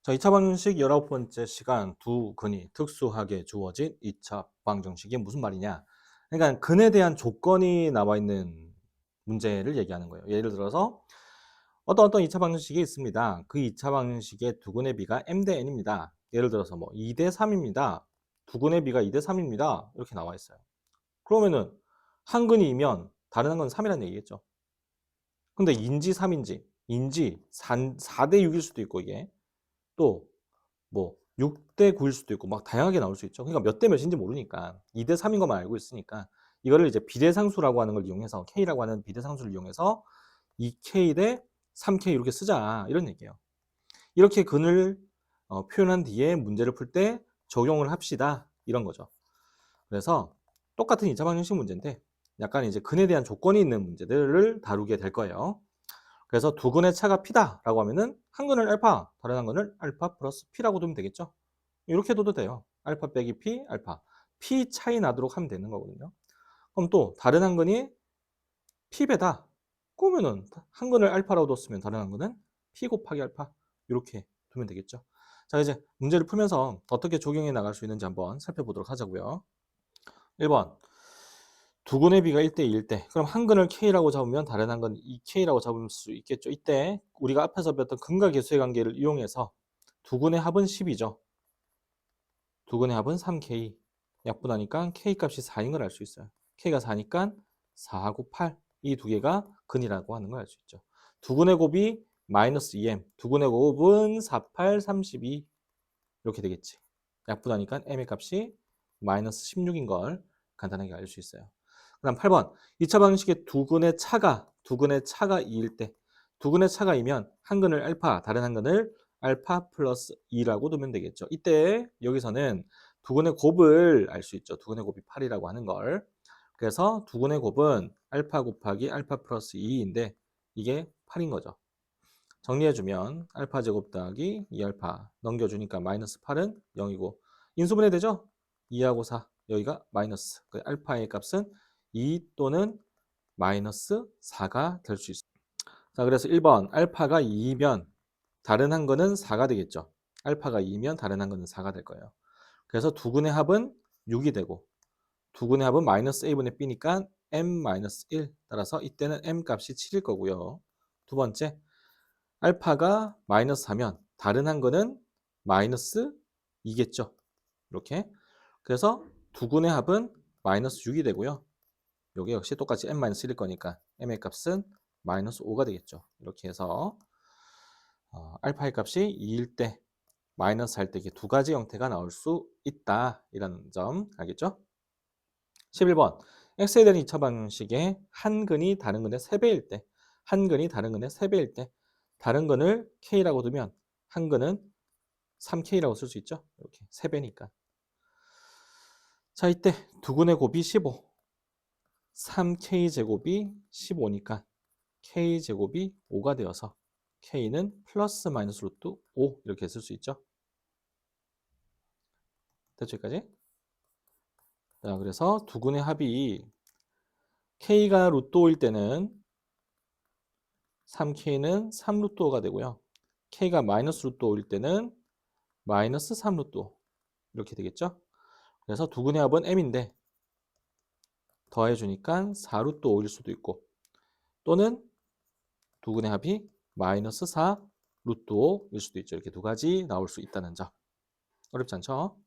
자, 2차 방정식 19번째 시간 두 근이 특수하게 주어진 2차 방정식이 무슨 말이냐? 그러니까 근에 대한 조건이 나와 있는 문제를 얘기하는 거예요. 예를 들어서 어떤 2차 방정식이 있습니다. 그 2차 방정식의 두 근의 비가 m 대 n입니다. 예를 들어서 뭐 2 대 3입니다. 두 근의 비가 2 대 3입니다. 이렇게 나와 있어요. 그러면은 한 근이 이면 다른 한 근은 3이라는 얘기겠죠. 근데 인지 3인지 인지 4 대 6일 수도 있고 이게 또 뭐 6 대 9일 수도 있고 막 다양하게 나올 수 있죠. 그러니까 몇 대 몇인지 모르니까 2 대 3인 것만 알고 있으니까 이거를 이제 비례상수라고 하는 걸 이용해서 K라고 하는 비례상수를 이용해서 2K 대 3K 이렇게 쓰자 이런 얘기예요. 이렇게 근을 표현한 뒤에 문제를 풀 때 적용을 합시다 이런 거죠. 그래서 똑같은 2차 방정식 문제인데 약간 이제 근에 대한 조건이 있는 문제들을 다루게 될 거예요. 그래서 두 근의 차가 P다라고 하면은 한 근을 알파, 다른 한 근을 알파 플러스 P라고 두면 되겠죠. 이렇게 둬도 돼요. 알파 빼기 P, 알파. P 차이 나도록 하면 되는 거거든요. 그럼 또 다른 한 근이 P배다. 그러면은 한 근을 알파라고 뒀으면 다른 한 근은 P 곱하기 알파. 이렇게 두면 되겠죠. 자, 이제 문제를 풀면서 어떻게 적용해 나갈 수 있는지 한번 살펴보도록 하자고요. 1번. 두 근의 비가 1대 2일 때 그럼 한 근을 K라고 잡으면 다른 한 근은 2K라고 잡을 수 있겠죠. 이때 우리가 앞에서 배웠던 근과 계수의 관계를 이용해서 두 근의 합은 10이죠. 두 근의 합은 3K. 약분하니까 K 값이 4인 걸 알 수 있어요. K가 4니까 4하고 8. 이 두 개가 근이라고 하는 걸 알 수 있죠. 두 근의 곱이 마이너스 2M. 두 근의 곱은 4, 8, 32. 이렇게 되겠지. 약분하니까 M의 값이 마이너스 16인 걸 간단하게 알 수 있어요. 그 다음 8번. 2차 방정식의 두 근의 차가 2일 때, 두 근의 차가 2면 한 근을 알파, 다른 한 근을 알파 플러스 2라고 두면 되겠죠. 이때 여기서는 두 근의 곱을 알 수 있죠. 두 근의 곱이 8이라고 하는 걸. 그래서 두 근의 곱은 알파 곱하기 알파 플러스 2인데 이게 8인 거죠. 정리해주면 알파 제곱 더하기 2알파 넘겨주니까 마이너스 8은 0이고 인수분해 되죠? 2하고 4 여기가 마이너스 그 알파의 값은 2 또는 마이너스 4가 될 수 있습니다. 자, 그래서 1번 알파가 2면 다른 한 거는 4가 되겠죠. 알파가 2면 다른 한 거는 4가 될 거예요. 그래서 두 근의 합은 6이 되고 두 근의 합은 마이너스 a분의 b니까 m-1 따라서 이때는 m 값이 7일 거고요. 두 번째 알파가 마이너스 4면 다른 한 거는 마이너스 2겠죠. 이렇게. 그래서 두 근의 합은 마이너스 6이 되고요. 여기 역시 똑같이 n-1일 거니까 m의 값은 마이너스 5가 되겠죠. 이렇게 해서 알파의 값이 2일 때 마이너스 할 때 이게 두 가지 형태가 나올 수 있다. 이라는 점 알겠죠? 11번 x에 대한 2차 방정식의 한 근이 다른 근의 3배일 때 한 근이 다른 근의 3배일 때 다른 근을 k라고 두면 한 근은 3k라고 쓸 수 있죠. 이렇게 3배니까. 자, 이때 두 근의 곱이 15 3k제곱이 15니까 k제곱이 5가 되어서 k는 플러스 마이너스 루트 5 이렇게 쓸 수 있죠. 됐죠, 여기까지? 자, 그래서 두 근의 합이 k가 루트 5일 때는 3k는 3 루트 5가 되고요. k가 마이너스 루트 5일 때는 마이너스 3 루트 5 이렇게 되겠죠. 그래서 두 근의 합은 m인데 더해주니까 4 루트 5일 수도 있고 또는 두 근의 합이 마이너스 4 루트 5일 수도 있죠. 이렇게 두 가지 나올 수 있다는 점. 어렵지 않죠?